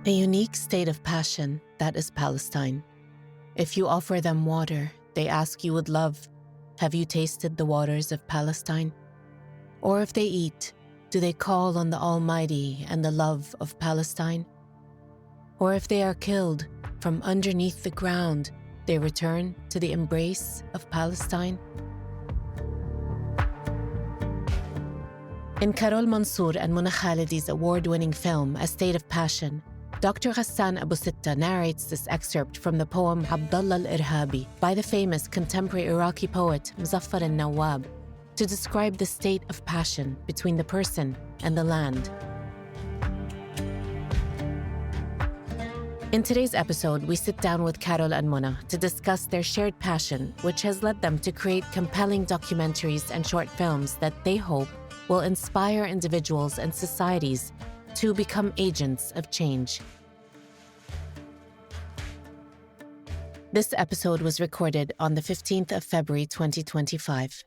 A unique state of passion, that is Palestine. If you offer them water, they ask you with love, have you tasted the waters of Palestine? Or if they eat, do they call on the Almighty and the love of Palestine? Or if they are killed, from underneath the ground, they return to the embrace of Palestine? In Carol Mansour and Mona Khalidi's award-winning film, A State of Passion, Dr. Ghassan Abu Sitta narrates this excerpt from the poem Abdullah al-Irhabi by the famous contemporary Iraqi poet Muzaffar al-Nawwab to describe the state of passion between the person and the land. In today's episode, we sit down with Carol and Mona to discuss their shared passion, which has led them to create compelling documentaries and short films that they hope will inspire individuals and societies to become agents of change. This episode was recorded on the 15th of February 2025.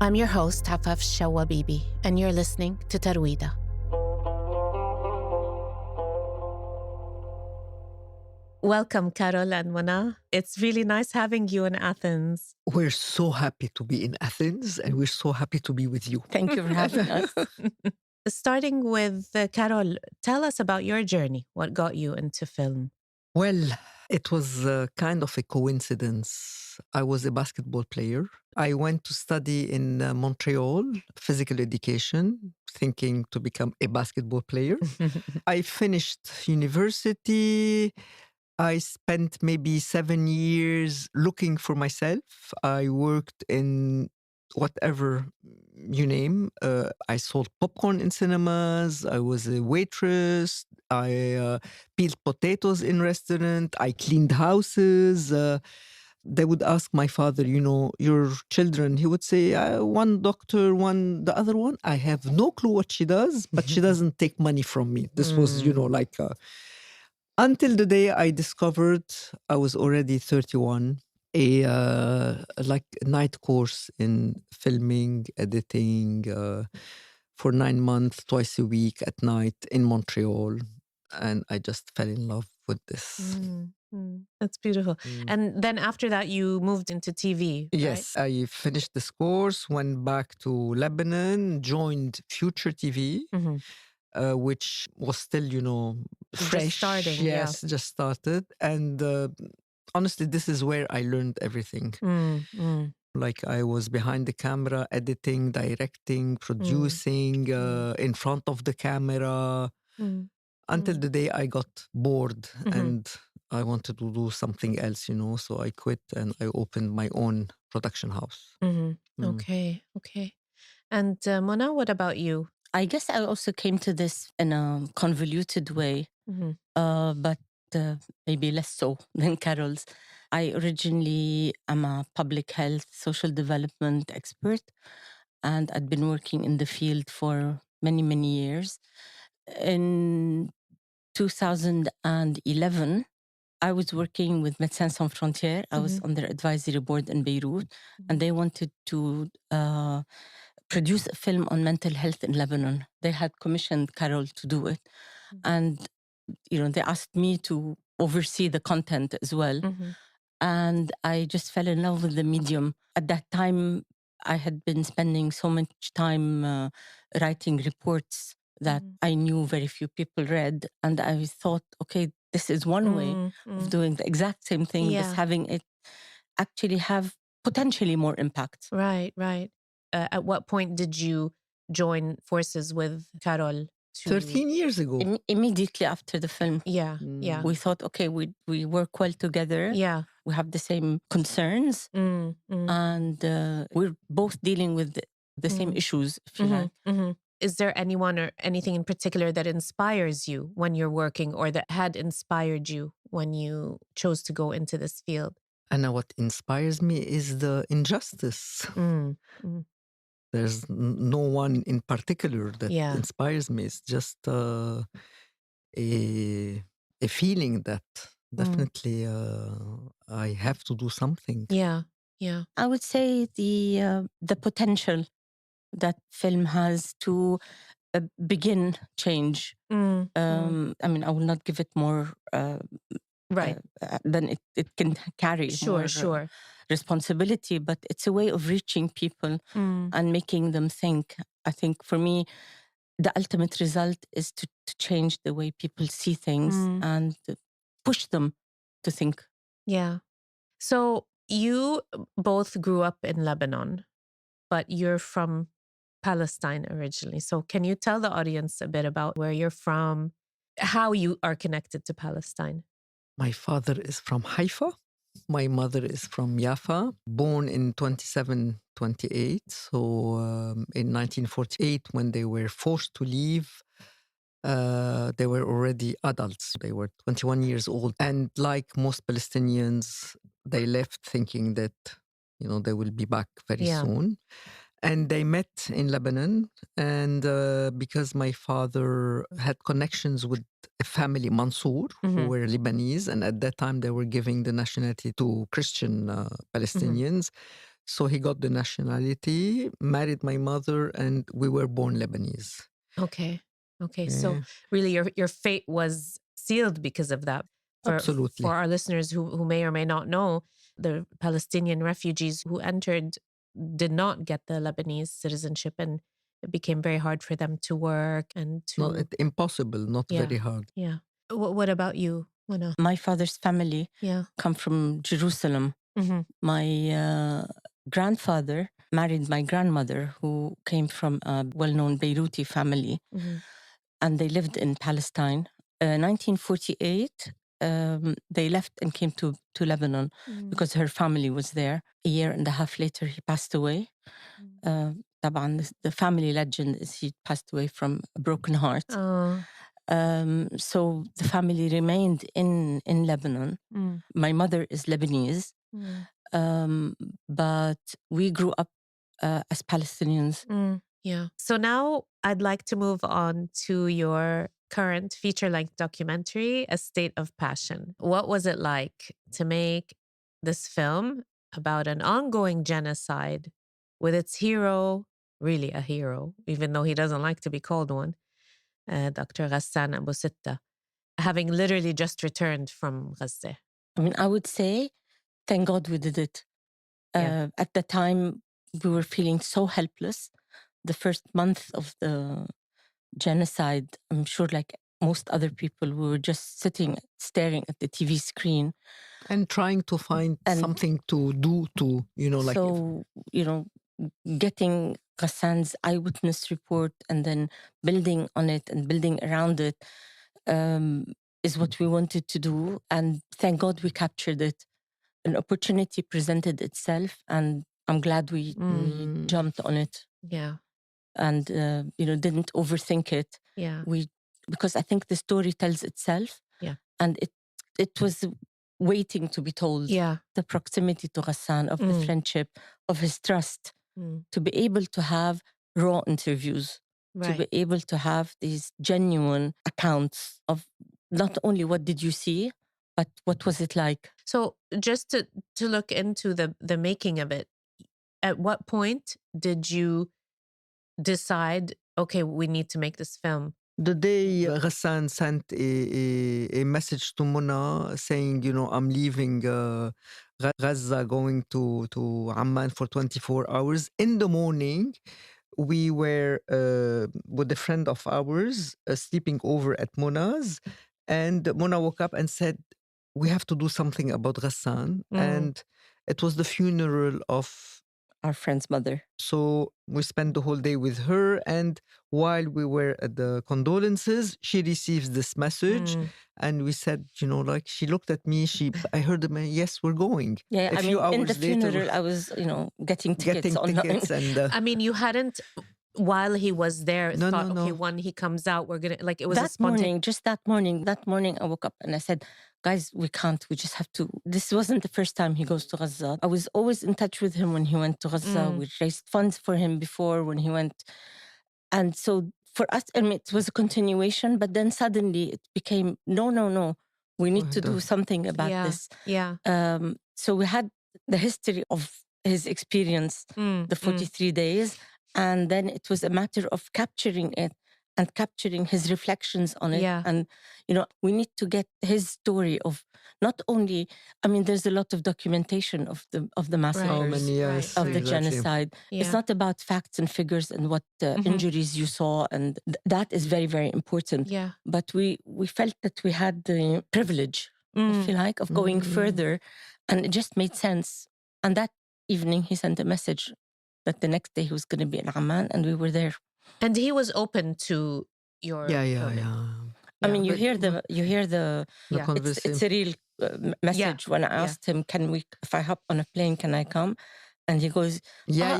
I'm your host, Hafaf Shawa Bibi, and you're listening to Tarwida. Welcome, Carol and Mona. It's really nice having you in Athens. We're so happy to be in Athens, and we're so happy to be with you. Thank you for having us. Starting with Carol, tell us about your journey. What got you into film? Well, it was kind of a coincidence. I was a basketball player. I went to study in Montreal, physical education, thinking to become a basketball player. I finished university. I spent maybe 7 years looking for myself. I worked in whatever you name. I sold popcorn in cinemas. I was a waitress. I peeled potatoes in restaurant. I cleaned houses. They would ask my father, your children. He would say, one doctor, one, the other one. I have no clue what she does, but she doesn't take money from me. This was, until the day I discovered I was already 31. A night course in filming, editing for 9 months, twice a week at night in Montreal. And I just fell in love with this. That's beautiful. And then after that, you moved into TV, right? Yes, I finished this course, went back to Lebanon, joined Future TV, which was still, fresh. Just starting, yes, just started. And honestly, this is where I learned everything. Like I was behind the camera, editing, directing, producing, in front of the camera, until the day I got bored and I wanted to do something else, so I quit and I opened my own production house. Okay. And Mona, what about you? I guess I also came to this in a convoluted way, but maybe less so than Carol's. I originally am a public health, social development expert, and I'd been working in the field for many, many years. In 2011, I was working with Médecins Sans Frontières. I was on their advisory board in Beirut, and they wanted to produce a film on mental health in Lebanon. They had commissioned Carol to do it. And, they asked me to oversee the content as well. And I just fell in love with the medium. At that time, I had been spending so much time writing reports that I knew very few people read. And I thought, okay, this is one way of doing the exact same thing, just having it actually have potentially more impact. Right. At what point did you join forces with Carol? 13 years ago. Immediately after the film. Yeah. We thought, okay, we work well together. Yeah. We have the same concerns. And we're both dealing with the same issues, if you like. Is there anyone or anything in particular that inspires you when you're working or that had inspired you when you chose to go into this field? And what inspires me is the injustice. There's no one in particular that Yeah. inspires me. It's just a feeling that definitely I have to do something. Yeah. Yeah. I would say the potential that film has to begin change. I mean, I will not give it more Right. than it can carry Sure. more Sure. responsibility, but it's a way of reaching people and making them think. I think for me, the ultimate result is to change the way people see things and push them to think. Yeah. So you both grew up in Lebanon, but you're from Palestine originally. So can you tell the audience a bit about where you're from, how you are connected to Palestine? My father is from Haifa. My mother is from Jaffa, born in 2728. So in 1948, when they were forced to leave, they were already adults. They were 21 years old. And like most Palestinians, they left thinking that, they will be back very soon. And they met in Lebanon. And because my father had connections with a family, Mansour, who were Lebanese. And at that time, they were giving the nationality to Christian Palestinians. So he got the nationality, married my mother, and we were born Lebanese. Okay. So really your fate was sealed because of that. Absolutely. For our listeners who may or may not know, the Palestinian refugees who entered did not get the Lebanese citizenship, and it became very hard for them to work and to... No, impossible, not very hard. Yeah. What about you, Mona? My father's family come from Jerusalem. My grandfather married my grandmother, who came from a well-known Beiruti family, and they lived in Palestine. 1948, they left and came to Lebanon because her family was there. A year and a half later, he passed away. طبعاً, the family legend is he passed away from a broken heart. So the family remained in Lebanon. My mother is Lebanese, but we grew up as Palestinians. Yeah. So now I'd like to move on to your current feature-length documentary, A State of Passion. What was it like to make this film about an ongoing genocide with its hero, really a hero, even though he doesn't like to be called one, Dr. Ghassan Abu Sitta, having literally just returned from Gaza? I mean, I would say, thank God we did it. At the time, we were feeling so helpless. The first month of the genocide, I'm sure like most other people, we were just sitting, staring at the TV screen. And trying to find something to do to, So, getting Ghassan's eyewitness report and then building on it and building around it is what we wanted to do. And thank God we captured it. An opportunity presented itself, and I'm glad we jumped on it. Yeah. And, didn't overthink it. Yeah. Because I think the story tells itself. Yeah. And it was waiting to be told. Yeah. The proximity to Ghassan, of the friendship, of his trust, to be able to have raw interviews, to be able to have these genuine accounts of not only what did you see, but what was it like. So just to look into the making of it, at what point did you decide, okay, we need to make this film? The day Ghassan sent a message to Mona saying, I'm leaving Gaza, going to Amman for 24 hours. In the morning, we were with a friend of ours sleeping over at Mona's. And Mona woke up and said, we have to do something about Ghassan. And it was the funeral of our friend's mother. So we spent the whole day with her. And while we were at the condolences, she receives this message. And we said, she looked at me, I heard them, yes, we're going. Yeah, a few hours in the later, funeral, I was, getting tickets online. And, I mean, you hadn't, while he was there, thought, okay, when he comes out, we're going to, like, it was that morning, I woke up and I said, guys, we can't. We just have to. This wasn't the first time he goes to Gaza. I was always in touch with him when he went to Gaza. We raised funds for him before when he went. And so for us, I mean, it was a continuation, but then suddenly it became, no. We need to do something about this. Yeah. So we had the history of his experience, the 43 days. And then it was a matter of capturing it and capturing his reflections on it. Yeah. And, you know, we need to get his story of not only, I mean, there's a lot of documentation of the massacres, How many years of the exactly. genocide. Yeah. It's not about facts and figures and what injuries you saw. And that is very, very important. Yeah. But we felt that we had the privilege, if you like, of going further. And it just made sense. And that evening, he sent a message that the next day he was going to be in Amman, and we were there. And he was open to your filming. I mean, you but- hear the The it's a real message. When I asked him, if I hop on a plane, can I come? And he goes, Yeah.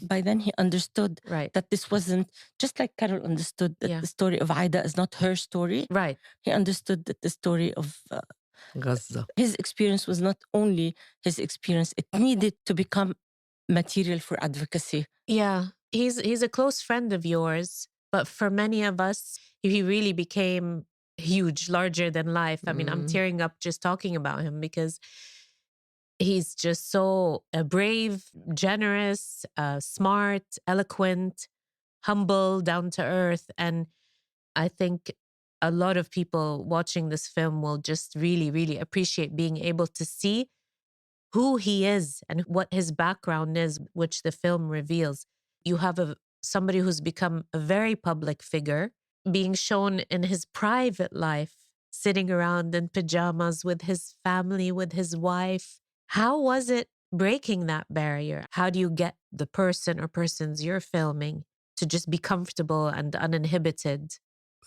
By then he understood Right. that this wasn't, just like Carol understood that the story of Aida is not her story. Right. He understood that the story of Gaza. his experience was not only his experience, it needed to become material for advocacy. Yeah. He's a close friend of yours, but for many of us, he really became huge, larger than life. I mean, I'm tearing up just talking about him because he's just so brave, generous, smart, eloquent, humble, down to earth. And I think a lot of people watching this film will just really, really appreciate being able to see who he is and what his background is, which the film reveals. You have somebody who's become a very public figure being shown in his private life, sitting around in pajamas with his family, with his wife. How was it breaking that barrier? How do you get the person or persons you're filming to just be comfortable and uninhibited?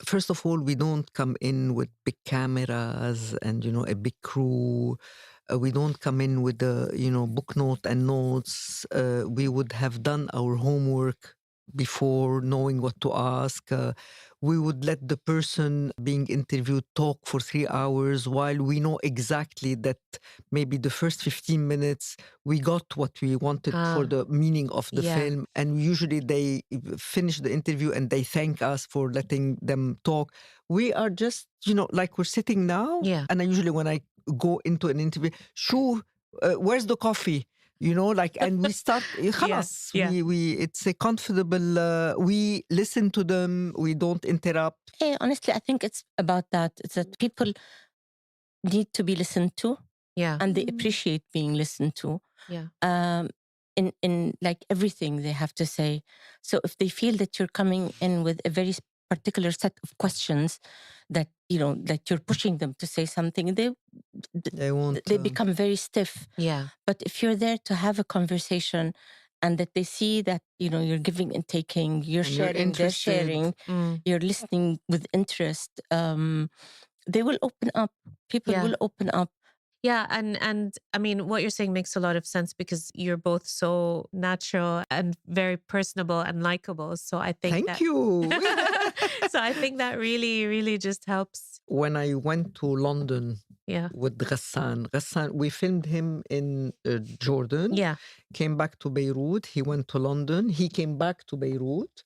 First of all, we don't come in with big cameras and, a big crew. We don't come in with the, book note and notes. We would have done our homework before knowing what to ask. We would let the person being interviewed talk for 3 hours while we know exactly that maybe the first 15 minutes we got what we wanted for the meaning of the film. And usually they finish the interview and they thank us for letting them talk. We are just, like we're sitting now. Yeah. And when I go into an interview, where's the coffee? And we start, خلاص, it's a comfortable, we listen to them, we don't interrupt. Hey, honestly, I think it's about that. It's that people need to be listened to. Yeah. And they appreciate being listened to. Yeah. In like everything they have to say. So if they feel that you're coming in with a very particular set of questions that, that you're pushing them to say something, they become very stiff. Yeah. But if you're there to have a conversation and that they see that, you're giving and taking, you're sharing, they're sharing, you're listening with interest, they will open up. People will open up. Yeah, and I mean, what you're saying makes a lot of sense because you're both so natural and very personable and likable. So I think Thank you. So I think that really, really just helps. When I went to London with Ghassan, we filmed him in Jordan. Yeah. Came back to Beirut. He went to London. He came back to Beirut.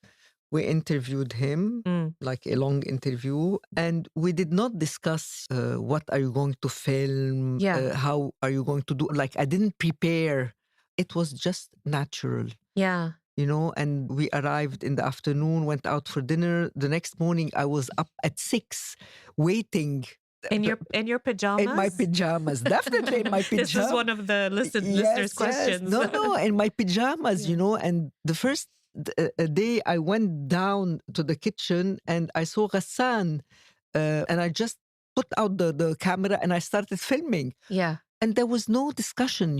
We interviewed him, like a long interview, and we did not discuss what are you going to film, how are you going to do. Like, I didn't prepare. It was just natural. Yeah. And we arrived in the afternoon, went out for dinner. The next morning, I was up at 6 waiting. In your pajamas? In my pajamas, definitely in my pajamas. This is one of the listeners' questions. No, in my pajamas, and the first day I went down to the kitchen and I saw Ghassan and I just put out the camera and I started filming. Yeah. And there was no discussion,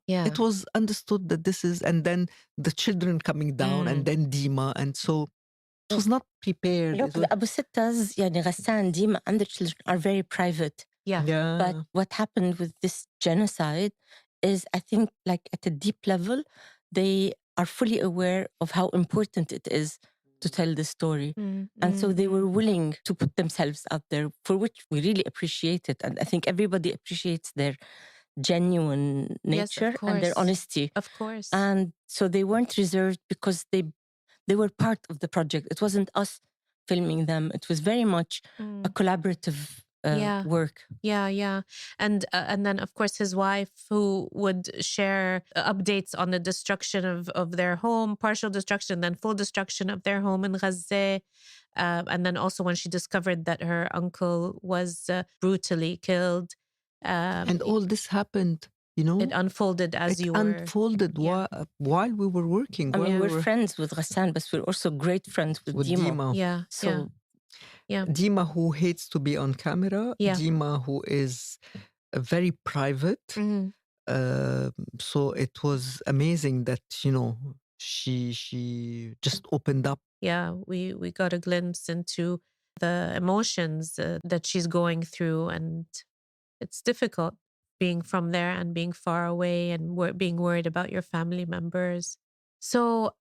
Yeah. It was understood that this is, and then the children coming down and then Dima. And so it was not prepared. Abu Sitta's, Ghassan, Dima and the children are very private. Yeah. But what happened with this genocide is, I think, like at a deep level, they are fully aware of how important it is to tell the story. Mm, And so mm, they were mm. willing to put themselves out there, for which we really appreciate it. And I think everybody appreciates their genuine Yes, of nature and their course. honesty. Of course. And so they weren't reserved because they were part of the project. It wasn't us filming them. It was very much a Mm. collaborative Yeah. work. Yeah. And then, of course, his wife, who would share updates on the destruction of their home, partial destruction, then full destruction of their home in Gaza. And then also when she discovered that her uncle was brutally killed. And all this happened, you know, It unfolded as it you were. unfolded Yeah. while we were working. I while mean, we we're were friends with Ghassan, but we're also great friends with with Dima. Dima. Yeah. So Yeah. Dima, who hates to be on camera. Yeah. Dima, who is very private. Mhm. So it was amazing that, you know, she just opened up. Yeah, we got a glimpse into the emotions that she's going through, and it's difficult being from there and being far away and being worried about your family members. So,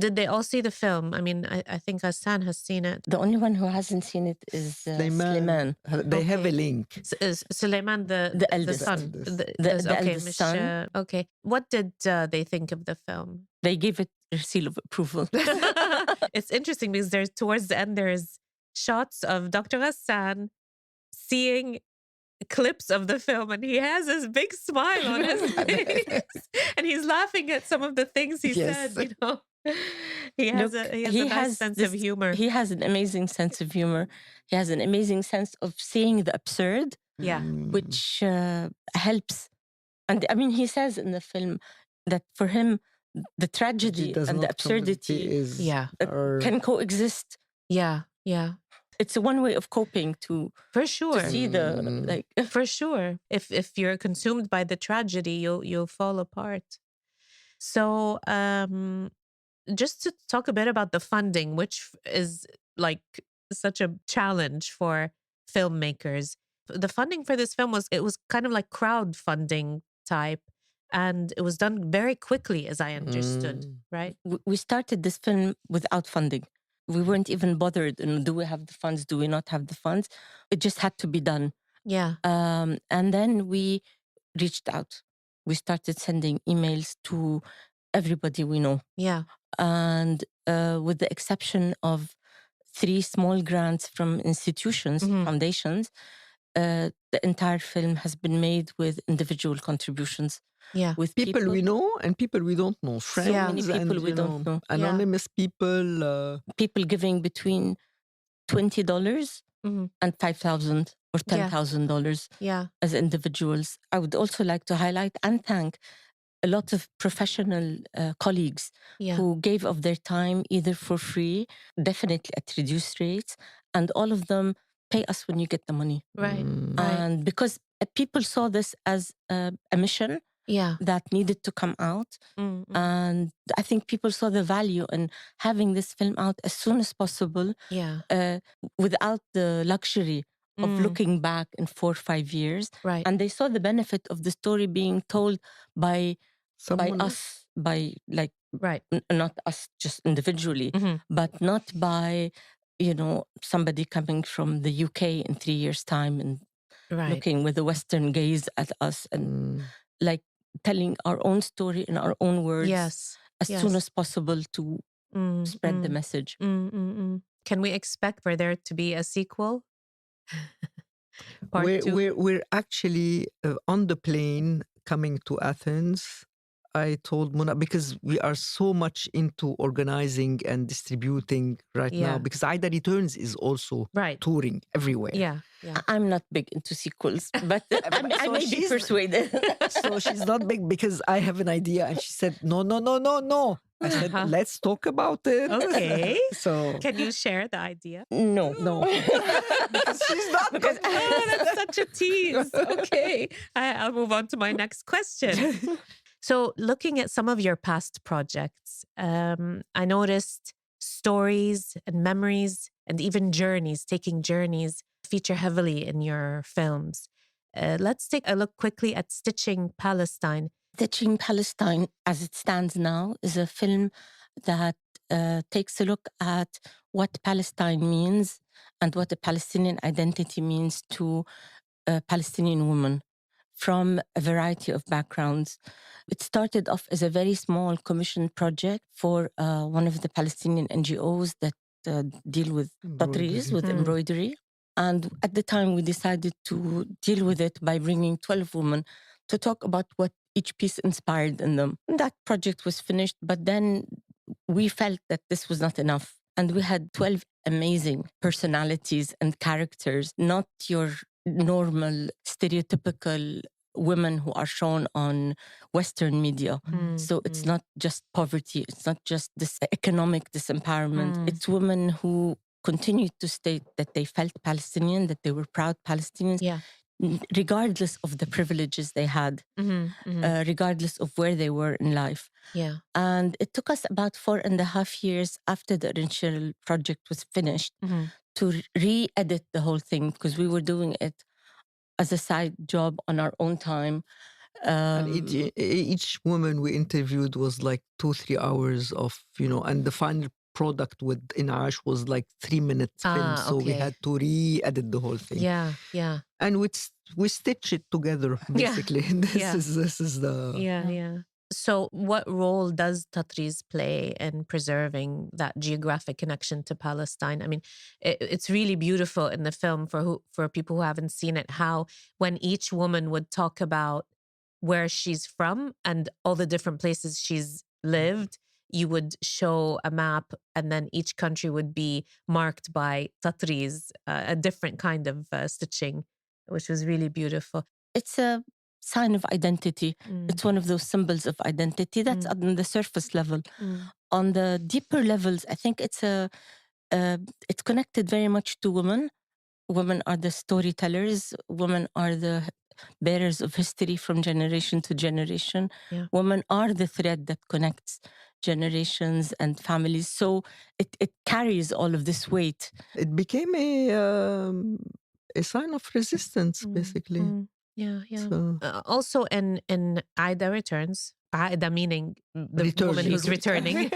did they all see the film? I mean, I think Hassan has seen it. the only one who hasn't seen it is Slimane. They have a Okay. link. Suleiman, The eldest. son. The The okay, eldest son. Okay. What did they think of the film? They gave it a seal of approval. It's interesting because there's towards the end there's shots of Dr. Hassan seeing clips of the film, and he has this big smile on his face, and he's laughing at some of the things he Yes. said. You know, he has Look, a nice sense of humor. He has an amazing sense of humor. He has an amazing sense of seeing the absurd, Yeah. which helps. And I mean, he says in the film that for him, the tragedy Does and the not absurdity is Yeah. can coexist. Yeah. It's one way of coping to For sure. see the like. For sure. If you're consumed by the tragedy, you'll fall apart. So, just to talk a bit about the funding, which is like such a challenge for filmmakers. The funding for this film was kind of like crowdfunding type, and it was done very quickly, as I understood, right? We started this film without funding. We weren't even bothered. Do we have the funds? Do we not have the funds? It just had to be done. Yeah. And then we reached out. We started sending emails to everybody we know. Yeah. And with the exception of 3 small grants from institutions, foundations, the entire film has been made with individual contributions. Yeah. With people we know and people we don't know. Friends many people and, we don't know. Anonymous people. People giving between $20 and $5,000 or $10,000 as individuals. I would also like to highlight and thank a lot of professional colleagues who gave of their time either for free, definitely at reduced rates, and all of them pay us when you get the money. Right. And because people saw this as a mission that needed to come out. And I think people saw the value in having this film out as soon as possible without the luxury of looking back in 4 or 5 years. Right. And they saw the benefit of the story being told by us, by like, not us just individually, but not by, somebody coming from the UK in 3 years' time and looking with a Western gaze at us and like telling our own story in our own words as soon as possible to spread the message. Can we expect for there to be a sequel? Part 2? We're actually on the plane coming to Athens. I told Mona, because we are so much into organizing and distributing right now, because Aida Returns is also touring everywhere. Yeah. I'm not big into sequels, but I may be persuaded. So she's not big because I have an idea. And she said, no. I said, let's talk about it. Okay. So can you share the idea? No. Because she's not. That's such a tease. Okay. I'll move on to my next question. So looking at some of your past projects, I noticed stories and memories and even taking journeys feature heavily in your films. Let's take a look quickly at Stitching Palestine. Stitching Palestine, as it stands now, is a film that takes a look at what Palestine means and what a Palestinian identity means to Palestinian women from a variety of backgrounds. It started off as a very small commission project for one of the Palestinian NGOs that deal with tatreez, with embroidery. And at the time, we decided to deal with it by bringing 12 women to talk about what each piece inspired in them. That project was finished, but then we felt that this was not enough. And we had 12 amazing personalities and characters, not your normal, stereotypical women who are shown on Western media. So it's not just poverty, it's not just this economic disempowerment. It's women who continued to state that they felt Palestinian, that they were proud Palestinians, regardless of the privileges they had, regardless of where they were in life. Yeah. And it took us about 4.5 years after the initial project was finished to re-edit the whole thing, because we were doing it as a side job on our own time. And each woman we interviewed was like 2-3 hours of, and the final product with Inash was like 3 minute film. So we had to re-edit the whole thing. Yeah, yeah. And we stitch it together, basically. This is the... Yeah. So what role does tatreez play in preserving that geographic connection to Palestine? I mean, it's really beautiful in the film for people who haven't seen it, how when each woman would talk about where she's from and all the different places she's lived, you would show a map, and then each country would be marked by tatreez, a different kind of stitching, which was really beautiful. It's a sign of identity. It's one of those symbols of identity. That's on the surface level. On the deeper levels, I think it's connected very much to women. Women are the storytellers. Women are the bearers of history from generation to generation. Yeah. Women are the thread that connects generations and families. So it carries all of this weight. It became a sign of resistance, basically. Yeah. So, Also in Aida Returns, Aida meaning the Return. woman who's returning,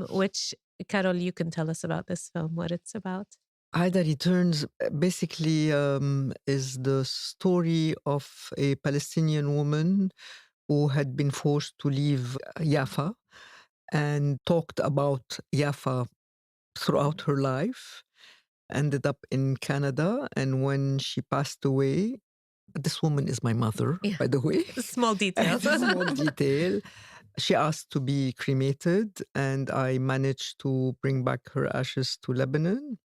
which, Carol, you can tell us about this film, what it's about. Aida Returns basically is the story of a Palestinian woman who had been forced to leave Jaffa and talked about Jaffa throughout her life, ended up in Canada, and when she passed away, this woman is my mother, by the way. Small details. Small detail. She asked to be cremated, and I managed to bring back her ashes to Lebanon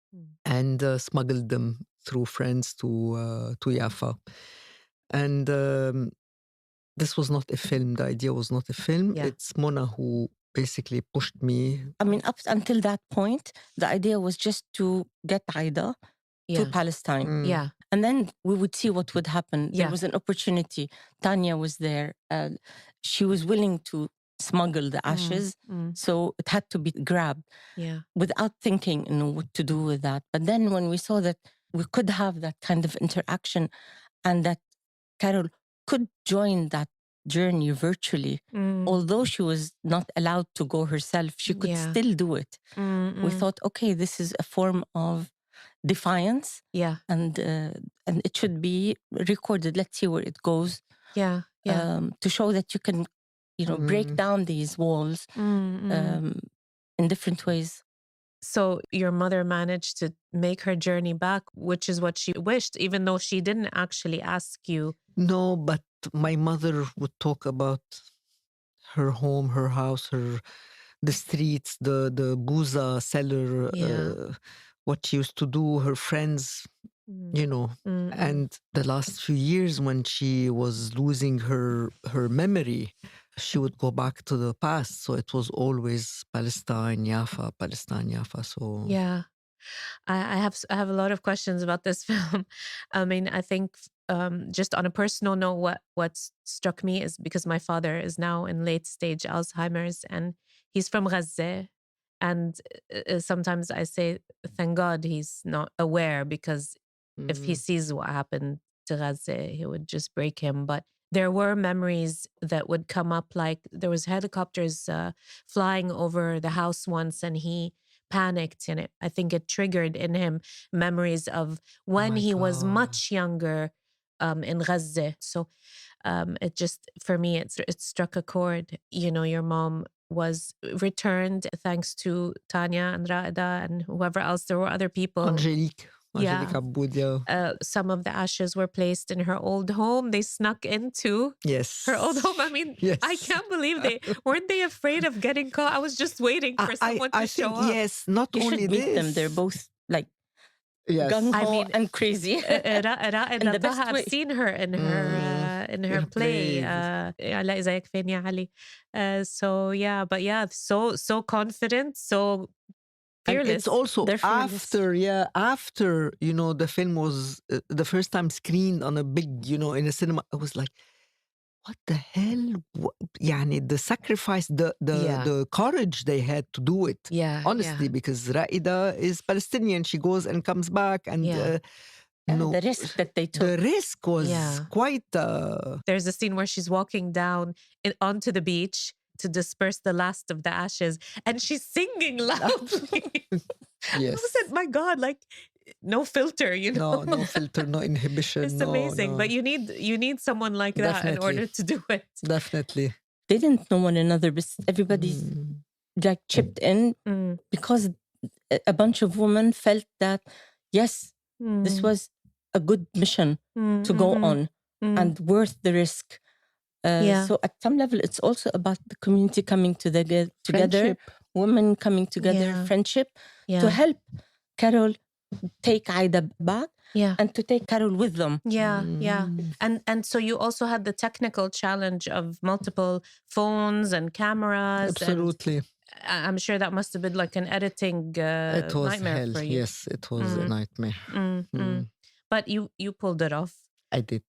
and smuggled them through friends to Jaffa. And this was not a film. The idea was not a film. Yeah. It's Mona who basically pushed me. I mean, up until that point, the idea was just to get Aida to Palestine. Yeah. And then we would see what would happen. There was an opportunity. Tanya was there. She was willing to smuggle the ashes. So it had to be grabbed without thinking what to do with that. But then when we saw that we could have that kind of interaction and that Carol could join that journey virtually, although she was not allowed to go herself, she could still do it. We thought, okay, this is a form of defiance, and it should be recorded. Let's see where it goes. To show that you can, break down these walls in different ways. So your mother managed to make her journey back, which is what she wished, even though she didn't actually ask you. No, but my mother would talk about her home, her house, the streets, the booza seller, what she used to do, her friends, And the last few years when she was losing her memory, she would go back to the past. So it was always Palestine, Jaffa, Palestine, Jaffa. So yeah, I have a lot of questions about this film. I mean, I think just on a personal note, what struck me is because my father is now in late stage Alzheimer's and he's from Gaza. And sometimes I say, thank God he's not aware, because if he sees what happened to Gaza, he would just break him. But there were memories that would come up, like there was helicopters flying over the house once, and he panicked, and I think it triggered in him memories of when my he was God. much younger in Gaza. So it just, for me, it struck a chord. Your mom was returned thanks to Tanya and Raida and whoever else. There were other people. Angelique Yeah. Aboud, yeah. Some of the ashes were placed in her old home. They snuck into Yes. her old home. I mean, Yes. I can't believe weren't they afraid of getting caught? I was just waiting for someone to show think, up. yes, not You only should meet this. them. They're both like Yes. gung I ho mean, and crazy. In the best I've way. seen her in her play. على إذاك فين يا علي. So yeah, but yeah, so confident, so And fearless. it's also They're fearless. after the film was the first time screened on a big, in a cinema. I was like, what the hell? يعني the sacrifice, Yeah. the courage they had to do it. Yeah, Honestly, because Raida is Palestinian. She goes and comes back, and Yeah. The risk that they took. the risk was Yeah. quite. There's a scene where she's walking down onto the beach to disperse the last of the ashes, and she's singing loudly. Yes. I said, my God, like no filter, No filter, no inhibition. It's no, amazing, no. but you need someone like that in Definitely. order to do it. Definitely. They didn't know one another, but everybody like chipped in Mm. because a bunch of women felt that, yes, this was a good mission to go on and worth the risk. Yeah. So at some level, it's also about the community coming together, Friendship. women coming together, Yeah. friendship, Yeah. to help Carol take Aida back Yeah. and to take Carol with them. Yeah, yeah. And so you also had the technical challenge of multiple phones and cameras. Absolutely. And I'm sure that must have been like an editing It was nightmare hell. for you. Yes, it was a nightmare. But you pulled it off. I did.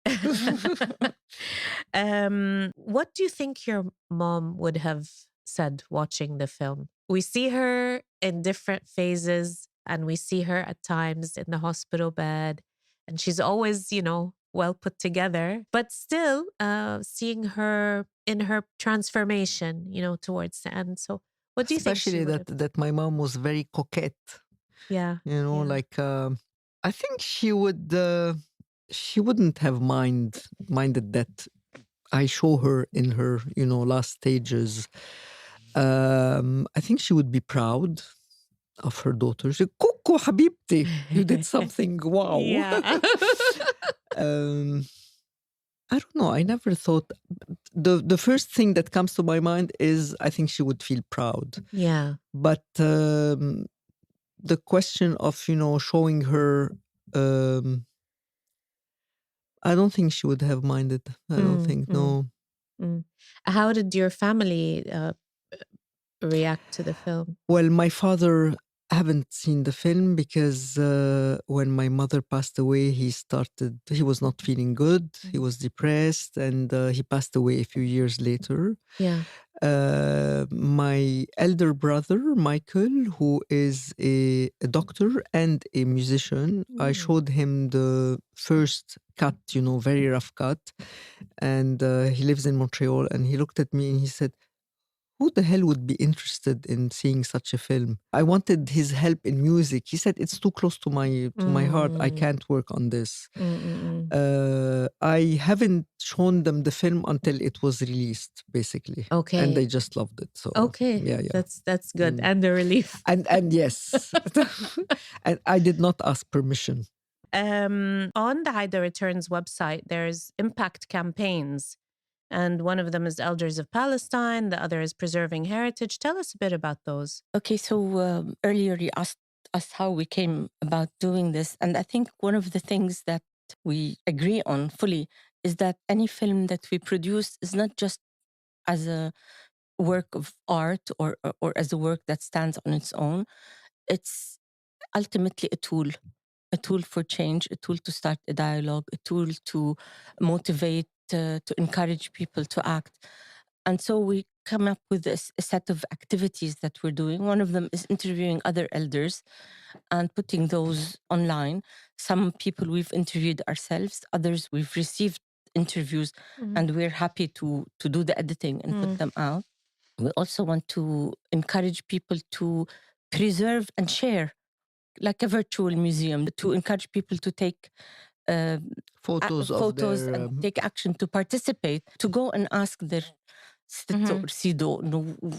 What do you think your mom would have said watching the film? We see her in different phases, and we see her at times in the hospital bed, and she's always, well put together, but still seeing her in her transformation, towards the end. So what do you think? Especially that my mom was very coquette. Yeah. Yeah. Like I think she wouldn't have minded that I show her in her, last stages. I think she would be proud of her daughter. She, Coco Habibti, you did something, wow. Yeah. I don't know. I never thought. The first thing that comes to my mind is I think she would feel proud. Yeah. But the question of, showing her, I don't think she would have minded. I don't think, no. How did your family react to the film? Well, my father haven't seen the film because when my mother passed away, he was not feeling good. He was depressed, and he passed away a few years later. Yeah. My elder brother, Michael, who is a doctor and a musician, I showed him the first cut, very rough cut. And he lives in Montreal, and he looked at me and he said, who the hell would be interested in seeing such a film? I wanted his help in music. He said, it's too close to my heart. I can't work on this. I haven't shown them the film until it was released, basically. Okay. And they just loved it. So okay. Yeah. That's good. And the relief. And yes. And I did not ask permission. On the Aida Returns website, there's impact campaigns. And one of them is Elders of Palestine. The other is Preserving Heritage. Tell us a bit about those. Okay, so earlier you asked us how we came about doing this. And I think one of the things that we agree on fully is that any film that we produce is not just as a work of art or as a work that stands on its own. It's ultimately a tool for change, a tool to start a dialogue, a tool to motivate, to encourage people to act. And so we come up with a set of activities that we're doing. One of them is interviewing other elders and putting those online. Some people we've interviewed ourselves, others we've received interviews, Mhm. and we're happy to do the editing and put them out. We also want to encourage people to preserve and share, like a virtual museum, to encourage people to take Photos of photos their and take action, to participate, to go and ask their Sido,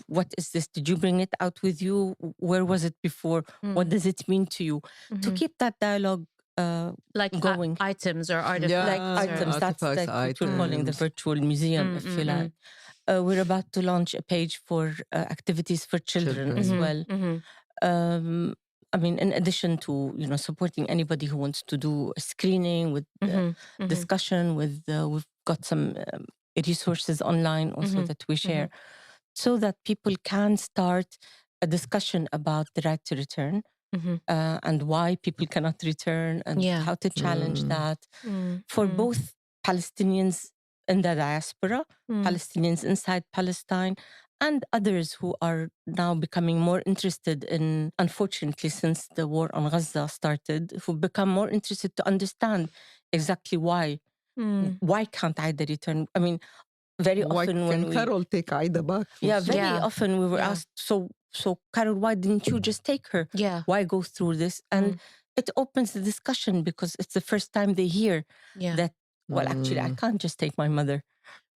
what is this? Did you bring it out with you? Where was it before? What does it mean to you? To keep that dialogue like going. items or artifacts. Yeah, Like or- items, that's artifacts, like what we're calling the items. virtual museum, if you like. We're about to launch a page for activities for children as well. I mean, in addition to supporting anybody who wants to do a screening with discussion, with we've got some resources online also that we share, so that people can start a discussion about the right to return and why people cannot return and how to challenge that for both Palestinians in the diaspora, Palestinians inside Palestine, and others who are now becoming more interested in, unfortunately, since the war on Gaza started, who become more interested to understand exactly why. Why can't Aida return? I mean, very Why often when can Carol take Aida back? very often we were asked, so Carol, why didn't you just take her? Yeah. Why go through this? And it opens the discussion because it's the first time they hear that, well, actually, I can't just take my mother.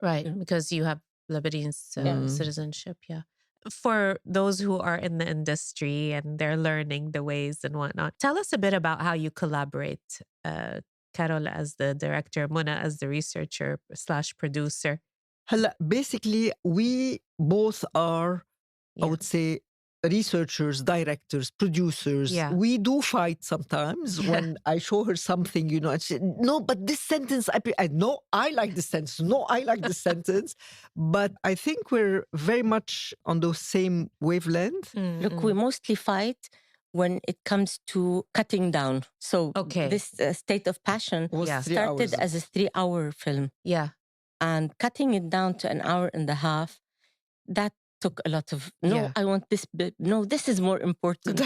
Right, because you have Lebanese citizenship, For those who are in the industry and they're learning the ways and whatnot, tell us a bit about how you collaborate. Carol as the director, Muna as the researcher / producer. Basically, we both are, I would say, researchers, directors, producers. Yeah. We do fight sometimes when I show her something, and she, no, but this sentence, no, I like this sentence. No, I like this sentence. But I think we're very much on the same wavelength. Look, we mostly fight when it comes to cutting down. So this State of Passion started as a 3-hour film. Yeah. And cutting it down to an hour and a half, that took a lot of, I want this bit. No, this is more important.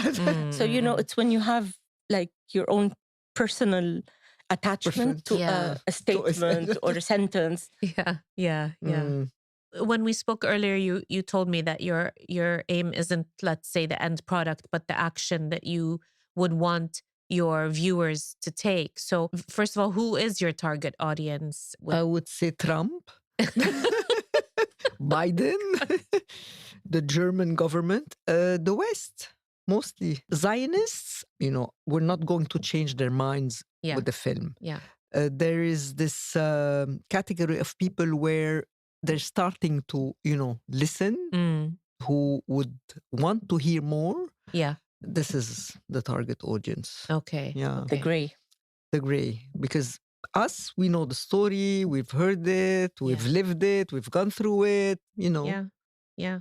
So, it's when you have like your own personal attachment to a statement or a sentence. Yeah. When we spoke earlier, you told me that your aim isn't, let's say, the end product, but the action that you would want your viewers to take. So first of all, who is your target audience? I would say Trump, Biden, the German government, the West, mostly. Zionists, we're not going to change their minds with the film. Yeah. There is this category of people where they're starting to, listen, who would want to hear more. Yeah. This is the target audience. Okay. Yeah. The gray. The gray. Because us, we know the story, we've heard it, we've lived it, we've gone through it, Yeah.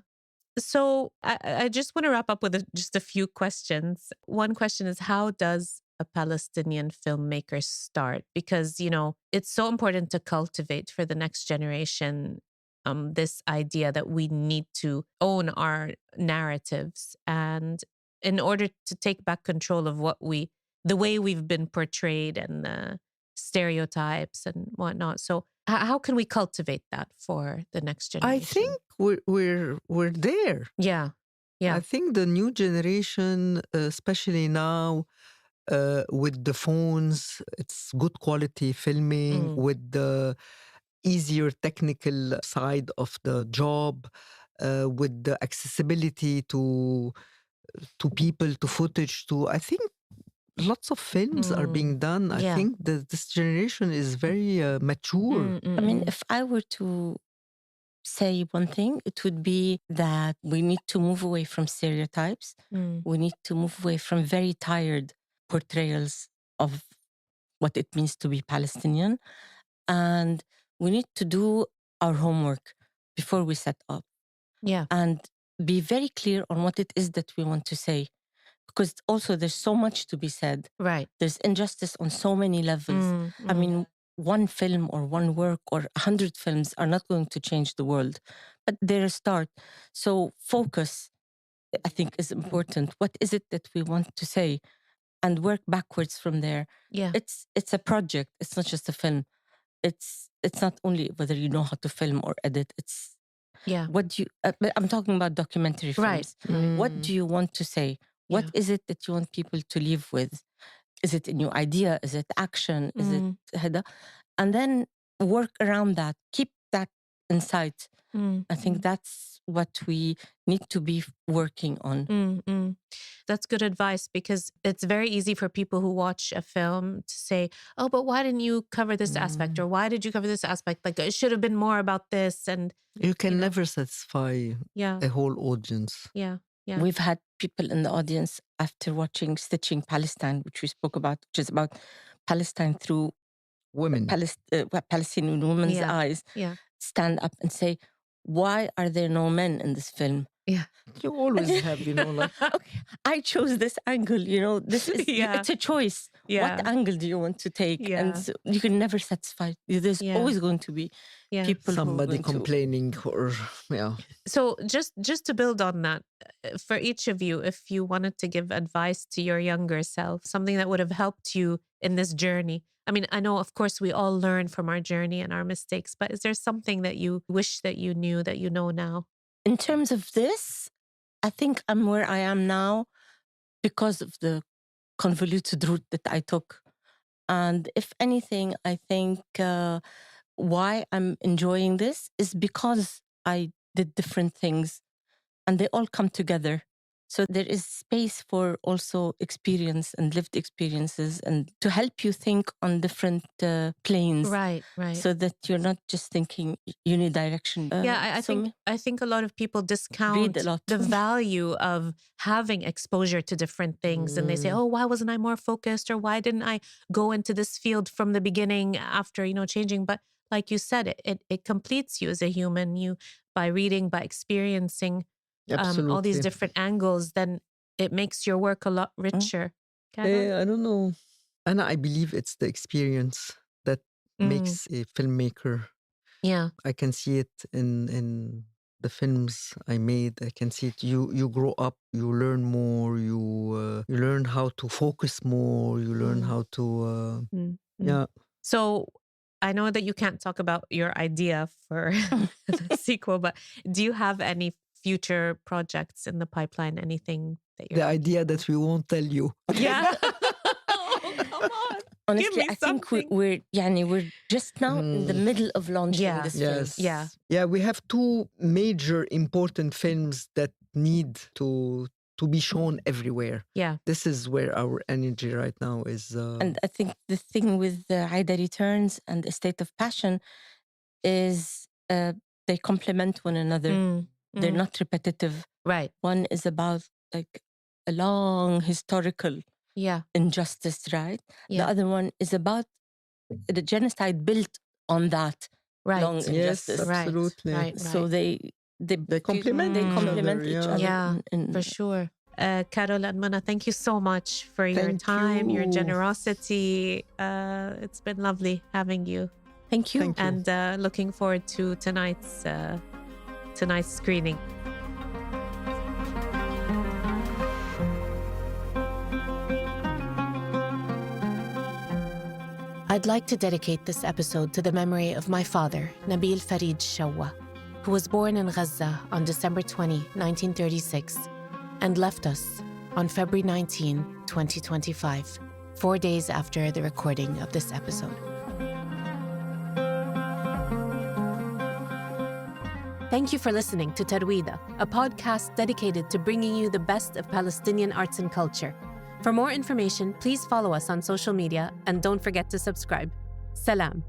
So I just want to wrap up with just a few questions. One question is, how does a Palestinian filmmaker start? Because, it's so important to cultivate for the next generation this idea that we need to own our narratives, and in order to take back control of the way we've been portrayed and the stereotypes and whatnot. So how can we cultivate that for the next generation? I think we're there. Yeah. I think the new generation, especially now, with the phones, it's good quality filming, with the easier technical side of the job, with the accessibility to people, to footage, I think lots of films are being done. I think that this generation is very mature. I mean, if I were to say one thing, it would be that we need to move away from stereotypes. We need to move away from very tired portrayals of what it means to be Palestinian. And we need to do our homework before we set up. Yeah. And be very clear on what it is that we want to say. Because also there's so much to be said. Right. There's injustice on so many levels. I mean, one film or one work or 100 films are not going to change the world, but they're a start. So focus, I think, is important. What is it that we want to say? And work backwards from there. Yeah. It's a project. It's not just a film. it's not only whether you know how to film or edit. It's Yeah. what do you. But I'm talking about documentary films. Right. What do you want to say? What is it that you want people to leave with? Is it a new idea? Is it action? Is it هذا? And then work around that. Keep that in sight. I think that's what we need to be working on. That's good advice, because it's very easy for people who watch a film to say, oh, but why didn't you cover this aspect? Or why did you cover this aspect? Like, it should have been more about this. And You can never satisfy yeah, a whole audience. yeah. We've had people in the audience after watching Stitching Palestine, which we spoke about, which is about Palestine through Women. Palestinian women's eyes, stand up and say, why are there no men in this film? Yeah. You always have, like... Okay, I chose this angle, this is, it's a choice. Yeah. What angle do you want to take? Yeah. And so you can never satisfy. There's always going to be people somebody who are going complaining or, So just to build on that, for each of you, if you wanted to give advice to your younger self, something that would have helped you in this journey. I mean, I know, of course, we all learn from our journey and our mistakes, but is there something that you wish that you knew that you know now? In terms of this, I think I'm where I am now because of the convoluted route that I took. And if anything, I think why I'm enjoying this is because I did different things and they all come together. So there is space for also experience and lived experiences and to help you think on different planes. Right. So that you're not just thinking unidirection. I think a lot of people discount the value of having exposure to different things. And they say, oh, why wasn't I more focused? Or why didn't I go into this field from the beginning after, changing? But like you said, it completes you as a human. By reading, by experiencing all these different angles, then it makes your work a lot richer. I don't know. And I believe it's the experience that makes a filmmaker. Yeah. I can see it in the films I made. I can see it. You grow up, you learn more, you learn how to focus more, you learn how to, So I know that you can't talk about your idea for the sequel, but do you have any future projects in the pipeline? Anything that you're... The idea that we won't tell you. Yeah. Come on. Honestly, I think we're just now in the middle of launching this film. Yeah, we have two major important films that need to be shown everywhere. Yeah. This is where our energy right now is. And I think the thing with Aida Returns and A State of Passion is they complement one another. They're not repetitive. Right. One is about like a long historical injustice, right? The other one is about the genocide built on that long injustice. Yes, absolutely. Right. So So they complement each other. Yeah, for sure. Carol and Mana, thank you so much for your time, your generosity. It's been lovely having you. Thank you. And looking forward to tonight's screening. I'd like to dedicate this episode to the memory of my father, Nabil Farid Shawwa, who was born in Gaza on December 20, 1936, and left us on February 19, 2025, 4 days after the recording of this episode. Thank you for listening to Tarwida, a podcast dedicated to bringing you the best of Palestinian arts and culture. For more information, please follow us on social media and don't forget to subscribe. Salam.